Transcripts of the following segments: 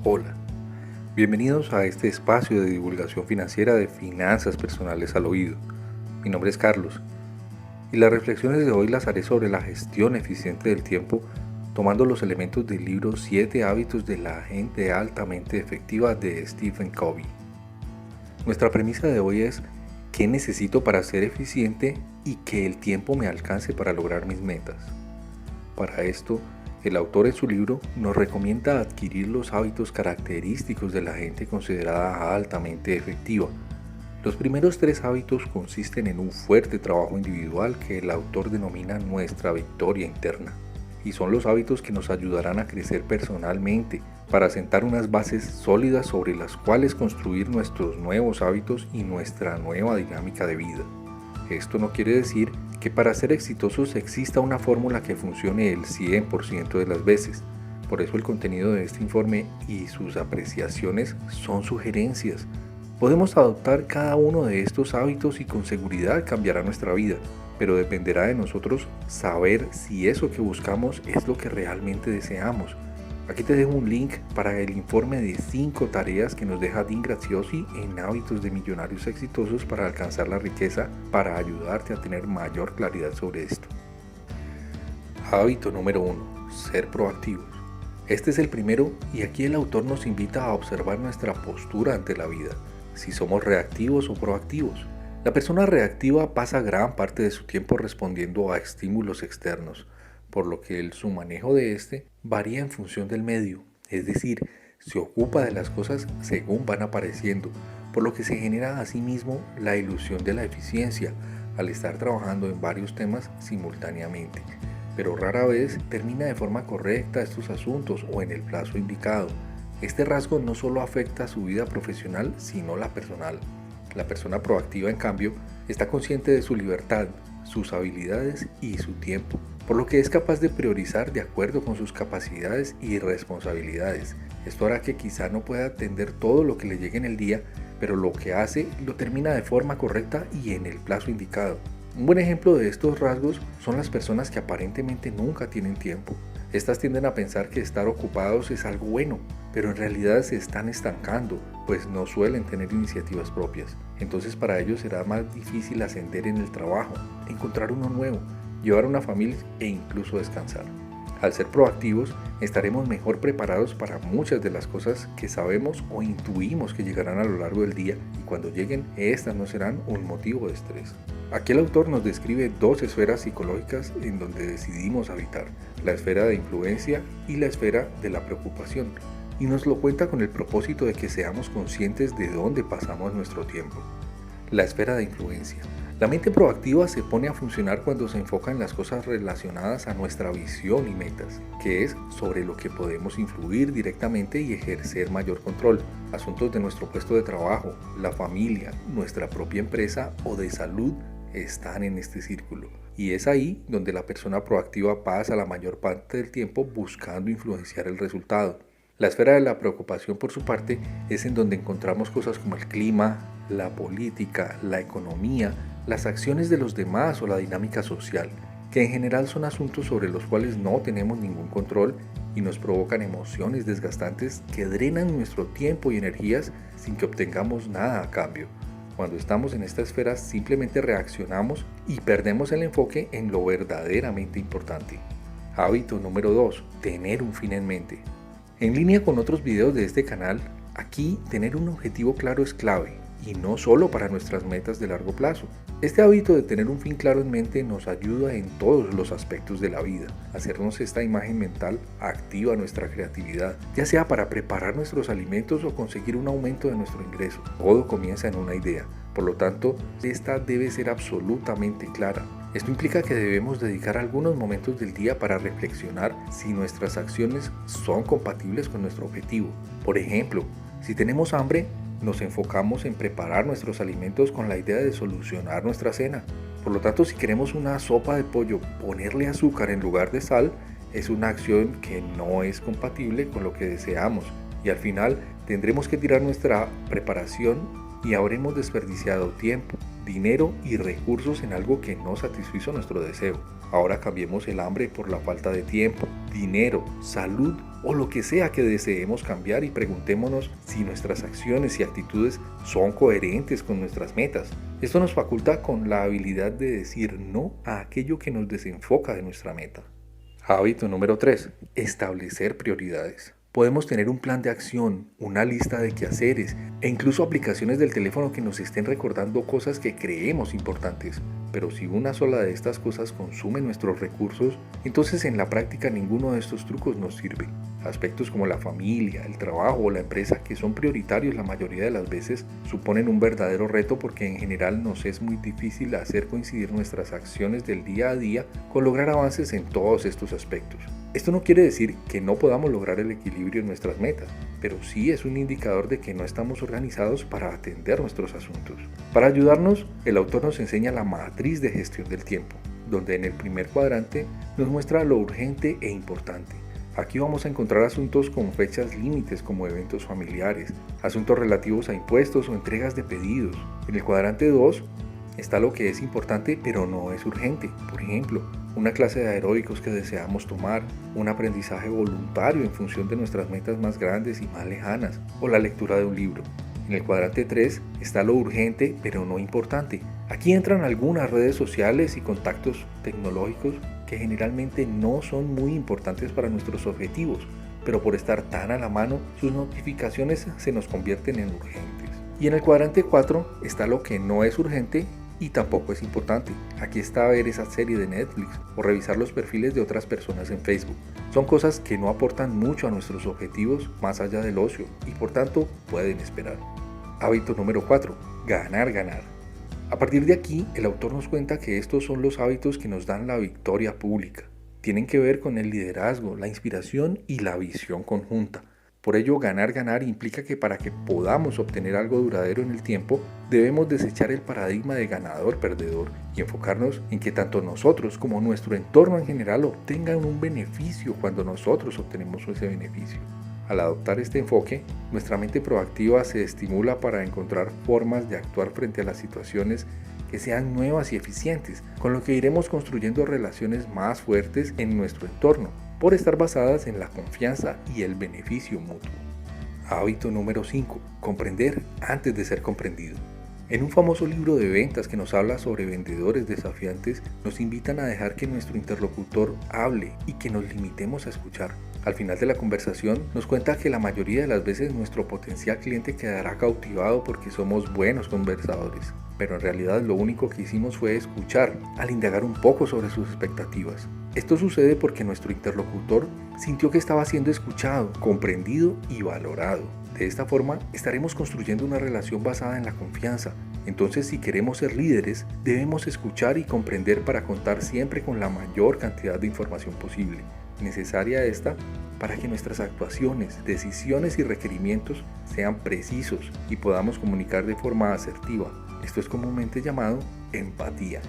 Hola, bienvenidos a este espacio de divulgación financiera de finanzas personales al oído. Mi nombre es Carlos y las reflexiones de hoy las haré sobre la gestión eficiente del tiempo tomando los elementos del libro 7 hábitos de la gente altamente efectiva de Stephen Covey. Nuestra premisa de hoy es ¿qué necesito para ser eficiente y que el tiempo me alcance para lograr mis metas? Para esto, el autor en su libro nos recomienda adquirir los hábitos característicos de la gente considerada altamente efectiva. Los primeros 3 hábitos consisten en un fuerte trabajo individual que el autor denomina nuestra victoria interna, y son los hábitos que nos ayudarán a crecer personalmente para sentar unas bases sólidas sobre las cuales construir nuestros nuevos hábitos y nuestra nueva dinámica de vida. Esto no quiere decir que para ser exitosos exista una fórmula que funcione el 100% de las veces. Por eso el contenido de este informe y sus apreciaciones son sugerencias. Podemos adoptar cada uno de estos hábitos y con seguridad cambiará nuestra vida, pero dependerá de nosotros saber si eso que buscamos es lo que realmente deseamos. Aquí te dejo un link para el informe de 5 tareas que nos deja Dean Graziosi en Hábitos de Millonarios Exitosos para alcanzar la riqueza, para ayudarte a tener mayor claridad sobre esto. Hábito número 1. Ser proactivos. Este es el primero y aquí el autor nos invita a observar nuestra postura ante la vida, si somos reactivos o proactivos. La persona reactiva pasa gran parte de su tiempo respondiendo a estímulos externos, por lo que su manejo de este varía en función del medio, es decir, se ocupa de las cosas según van apareciendo, por lo que se genera asimismo la ilusión de la eficiencia al estar trabajando en varios temas simultáneamente, pero rara vez termina de forma correcta estos asuntos o en el plazo indicado. Este rasgo no solo afecta a su vida profesional, sino la personal. La persona proactiva, en cambio, está consciente de su libertad, sus habilidades y su tiempo, por lo que es capaz de priorizar de acuerdo con sus capacidades y responsabilidades. Esto hará que quizá no pueda atender todo lo que le llegue en el día, pero lo que hace lo termina de forma correcta y en el plazo indicado. Un buen ejemplo de estos rasgos son las personas que aparentemente nunca tienen tiempo. Estas tienden a pensar que estar ocupados es algo bueno, pero en realidad se están estancando, pues no suelen tener iniciativas propias. Entonces para ellos será más difícil ascender en el trabajo, encontrar uno nuevo, llevar una familia e incluso descansar. Al ser proactivos, estaremos mejor preparados para muchas de las cosas que sabemos o intuimos que llegarán a lo largo del día y cuando lleguen, estas no serán un motivo de estrés. Aquí el autor nos describe 2 esferas psicológicas en donde decidimos habitar, la esfera de influencia y la esfera de la preocupación, y nos lo cuenta con el propósito de que seamos conscientes de dónde pasamos nuestro tiempo. La esfera de influencia. La mente proactiva se pone a funcionar cuando se enfoca en las cosas relacionadas a nuestra visión y metas, que es sobre lo que podemos influir directamente y ejercer mayor control. Asuntos de nuestro puesto de trabajo, la familia, nuestra propia empresa o de salud están en este círculo. Y es ahí donde la persona proactiva pasa la mayor parte del tiempo buscando influenciar el resultado. La esfera de la preocupación, por su parte, es en donde encontramos cosas como el clima, la política, la economía, las acciones de los demás o la dinámica social, que en general son asuntos sobre los cuales no tenemos ningún control y nos provocan emociones desgastantes que drenan nuestro tiempo y energías sin que obtengamos nada a cambio. Cuando estamos en esta esfera simplemente reaccionamos y perdemos el enfoque en lo verdaderamente importante. Hábito número 2. Tener un fin en mente. En línea con otros videos de este canal, aquí tener un objetivo claro es clave, y no solo para nuestras metas de largo plazo. Este hábito de tener un fin claro en mente nos ayuda en todos los aspectos de la vida. Hacernos esta imagen mental activa nuestra creatividad, ya sea para preparar nuestros alimentos o conseguir un aumento de nuestro ingreso. Todo comienza en una idea, por lo tanto, esta debe ser absolutamente clara. Esto implica que debemos dedicar algunos momentos del día para reflexionar si nuestras acciones son compatibles con nuestro objetivo. Por ejemplo, si tenemos hambre, nos enfocamos en preparar nuestros alimentos con la idea de solucionar nuestra cena. Por lo tanto, si queremos una sopa de pollo, ponerle azúcar en lugar de sal es una acción que no es compatible con lo que deseamos y al final tendremos que tirar nuestra preparación y habremos desperdiciado tiempo, dinero y recursos en algo que no satisfizo nuestro deseo. Ahora cambiemos el hambre por la falta de tiempo, dinero, salud o lo que sea que deseemos cambiar y preguntémonos si nuestras acciones y actitudes son coherentes con nuestras metas. Esto nos faculta con la habilidad de decir no a aquello que nos desenfoca de nuestra meta. Hábito número 3. Establecer prioridades. Podemos tener un plan de acción, una lista de quehaceres e incluso aplicaciones del teléfono que nos estén recordando cosas que creemos importantes. Pero si una sola de estas cosas consume nuestros recursos, entonces en la práctica ninguno de estos trucos nos sirve. Aspectos como la familia, el trabajo o la empresa, que son prioritarios la mayoría de las veces, suponen un verdadero reto porque en general nos es muy difícil hacer coincidir nuestras acciones del día a día con lograr avances en todos estos aspectos. Esto no quiere decir que no podamos lograr el equilibrio en nuestras metas, pero sí es un indicador de que no estamos organizados para atender nuestros asuntos. Para ayudarnos, el autor nos enseña la matriz de gestión del tiempo, donde en el primer cuadrante nos muestra lo urgente e importante. Aquí vamos a encontrar asuntos con fechas límites como eventos familiares, asuntos relativos a impuestos o entregas de pedidos. En el cuadrante 2 está lo que es importante pero no es urgente. Por ejemplo, una clase de aeróbicos que deseamos tomar, un aprendizaje voluntario en función de nuestras metas más grandes y más lejanas, o la lectura de un libro. En el cuadrante 3 está lo urgente pero no importante. Aquí entran algunas redes sociales y contactos tecnológicos que generalmente no son muy importantes para nuestros objetivos, pero por estar tan a la mano, sus notificaciones se nos convierten en urgentes. Y en el cuadrante 4 está lo que no es urgente y tampoco es importante. Aquí está ver esa serie de Netflix o revisar los perfiles de otras personas en Facebook. Son cosas que no aportan mucho a nuestros objetivos más allá del ocio y por tanto pueden esperar. Hábito número 4. Ganar. A partir de aquí, el autor nos cuenta que estos son los hábitos que nos dan la victoria pública. Tienen que ver con el liderazgo, la inspiración y la visión conjunta. Por ello, ganar implica que para que podamos obtener algo duradero en el tiempo, debemos desechar el paradigma de ganador-perdedor y enfocarnos en que tanto nosotros como nuestro entorno en general obtengan un beneficio cuando nosotros obtenemos ese beneficio. Al adoptar este enfoque, nuestra mente proactiva se estimula para encontrar formas de actuar frente a las situaciones que sean nuevas y eficientes, con lo que iremos construyendo relaciones más fuertes en nuestro entorno, por estar basadas en la confianza y el beneficio mutuo. Hábito número 5. Comprender antes de ser comprendido. En un famoso libro de ventas que nos habla sobre vendedores desafiantes, nos invitan a dejar que nuestro interlocutor hable y que nos limitemos a escuchar. Al final de la conversación nos cuenta que la mayoría de las veces nuestro potencial cliente quedará cautivado porque somos buenos conversadores, pero en realidad lo único que hicimos fue escuchar al indagar un poco sobre sus expectativas. Esto sucede porque nuestro interlocutor sintió que estaba siendo escuchado, comprendido y valorado. De esta forma estaremos construyendo una relación basada en la confianza. Entonces, si queremos ser líderes, debemos escuchar y comprender para contar siempre con la mayor cantidad de información posible. Necesaria esta para que nuestras actuaciones, decisiones y requerimientos sean precisos y podamos comunicar de forma asertiva. Esto es comúnmente llamado empatía.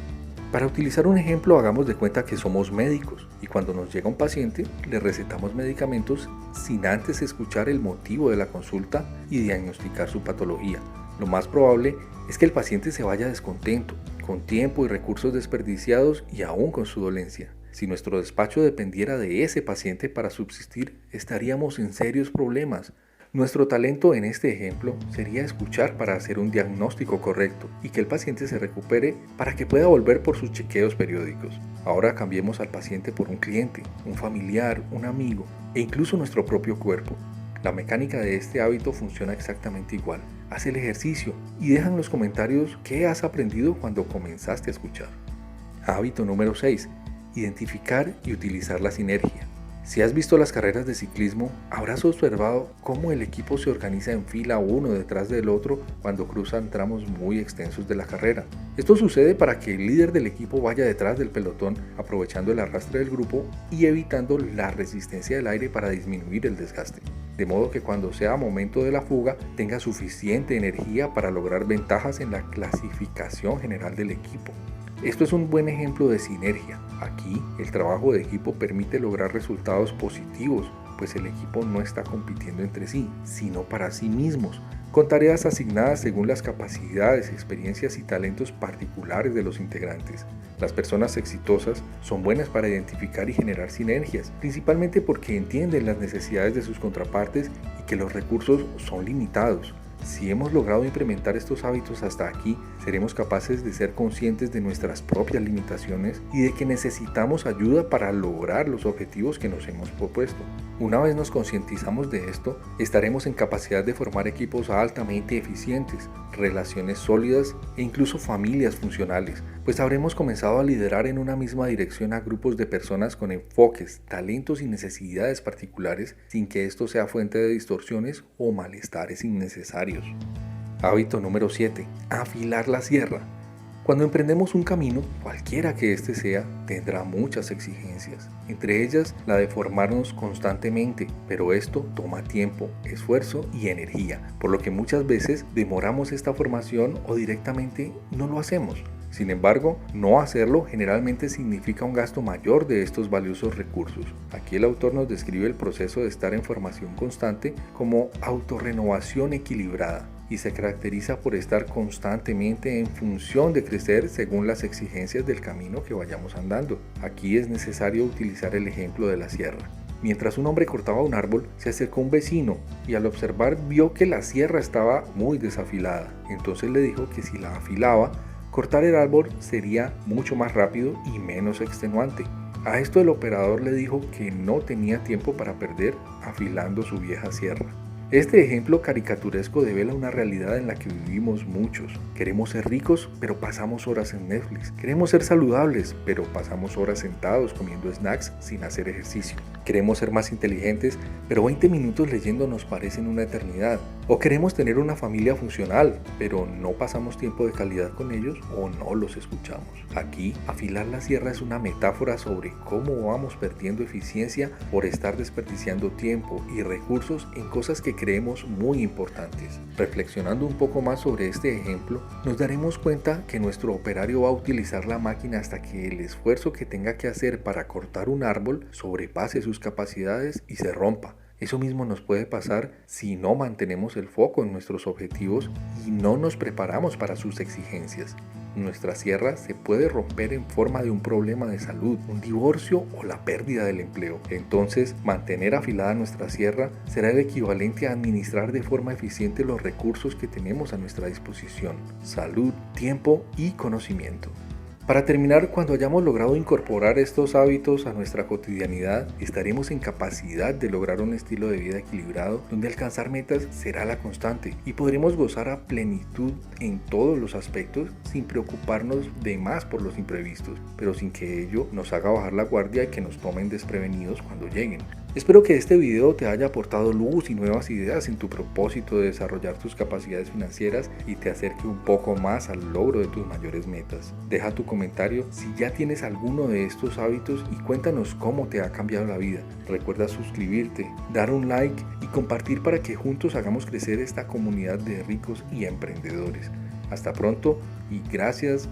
Para utilizar un ejemplo, hagamos de cuenta que somos médicos y cuando nos llega un paciente le recetamos medicamentos sin antes escuchar el motivo de la consulta y diagnosticar su patología. Lo más probable es que el paciente se vaya descontento, con tiempo y recursos desperdiciados y aún con su dolencia. Si nuestro despacho dependiera de ese paciente para subsistir, estaríamos en serios problemas. Nuestro talento en este ejemplo sería escuchar para hacer un diagnóstico correcto y que el paciente se recupere para que pueda volver por sus chequeos periódicos. Ahora cambiemos al paciente por un cliente, un familiar, un amigo e incluso nuestro propio cuerpo. La mecánica de este hábito funciona exactamente igual. Haz el ejercicio y deja en los comentarios qué has aprendido cuando comenzaste a escuchar. Hábito número 6. Identificar y utilizar la sinergia. Si has visto las carreras de ciclismo, habrás observado cómo el equipo se organiza en fila uno detrás del otro cuando cruzan tramos muy extensos de la carrera. Esto sucede para que el líder del equipo vaya detrás del pelotón, aprovechando el arrastre del grupo y evitando la resistencia del aire para disminuir el desgaste. De modo que cuando sea momento de la fuga, tenga suficiente energía para lograr ventajas en la clasificación general del equipo. Esto es un buen ejemplo de sinergia. Aquí, el trabajo de equipo permite lograr resultados positivos, pues el equipo no está compitiendo entre sí, sino para sí mismos, con tareas asignadas según las capacidades, experiencias y talentos particulares de los integrantes. Las personas exitosas son buenas para identificar y generar sinergias, principalmente porque entienden las necesidades de sus contrapartes y que los recursos son limitados. Si hemos logrado implementar estos hábitos hasta aquí, seremos capaces de ser conscientes de nuestras propias limitaciones y de que necesitamos ayuda para lograr los objetivos que nos hemos propuesto. Una vez nos concientizamos de esto, estaremos en capacidad de formar equipos altamente eficientes, relaciones sólidas e incluso familias funcionales, pues habremos comenzado a liderar en una misma dirección a grupos de personas con enfoques, talentos y necesidades particulares sin que esto sea fuente de distorsiones o malestares innecesarios. Hábito número 7. Afilar la sierra. Cuando emprendemos un camino, cualquiera que éste sea, tendrá muchas exigencias, entre ellas la de formarnos constantemente, pero esto toma tiempo, esfuerzo y energía, por lo que muchas veces demoramos esta formación o directamente no lo hacemos. Sin embargo, no hacerlo generalmente significa un gasto mayor de estos valiosos recursos. Aquí el autor nos describe el proceso de estar en formación constante como autorrenovación equilibrada y se caracteriza por estar constantemente en función de crecer según las exigencias del camino que vayamos andando. Aquí es necesario utilizar el ejemplo de la sierra. Mientras un hombre cortaba un árbol, se acercó un vecino y al observar vio que la sierra estaba muy desafilada. Entonces le dijo que si la afilaba, cortar el árbol sería mucho más rápido y menos extenuante. A esto el operador le dijo que no tenía tiempo para perder afilando su vieja sierra. Este ejemplo caricaturesco devela una realidad en la que vivimos muchos. Queremos ser ricos, pero pasamos horas en Netflix. Queremos ser saludables, pero pasamos horas sentados comiendo snacks sin hacer ejercicio. Queremos ser más inteligentes, pero 20 minutos leyendo nos parecen una eternidad. O queremos tener una familia funcional, pero no pasamos tiempo de calidad con ellos o no los escuchamos. Aquí, afilar la sierra es una metáfora sobre cómo vamos perdiendo eficiencia por estar desperdiciando tiempo y recursos en cosas que creemos muy importantes. Reflexionando un poco más sobre este ejemplo, nos daremos cuenta que nuestro operario va a utilizar la máquina hasta que el esfuerzo que tenga que hacer para cortar un árbol sobrepase sus capacidades y se rompa. Eso mismo nos puede pasar si no mantenemos el foco en nuestros objetivos y no nos preparamos para sus exigencias. Nuestra sierra se puede romper en forma de un problema de salud, un divorcio o la pérdida del empleo. Entonces, mantener afilada nuestra sierra será el equivalente a administrar de forma eficiente los recursos que tenemos a nuestra disposición: salud, tiempo y conocimiento. Para terminar, cuando hayamos logrado incorporar estos hábitos a nuestra cotidianidad, estaremos en capacidad de lograr un estilo de vida equilibrado donde alcanzar metas será la constante y podremos gozar a plenitud en todos los aspectos sin preocuparnos de más por los imprevistos, pero sin que ello nos haga bajar la guardia y que nos tomen desprevenidos cuando lleguen. Espero que este video te haya aportado luz y nuevas ideas en tu propósito de desarrollar tus capacidades financieras y te acerque un poco más al logro de tus mayores metas. Deja tu comentario si ya tienes alguno de estos hábitos y cuéntanos cómo te ha cambiado la vida. Recuerda suscribirte, dar un like y compartir para que juntos hagamos crecer esta comunidad de ricos y emprendedores. Hasta pronto y gracias.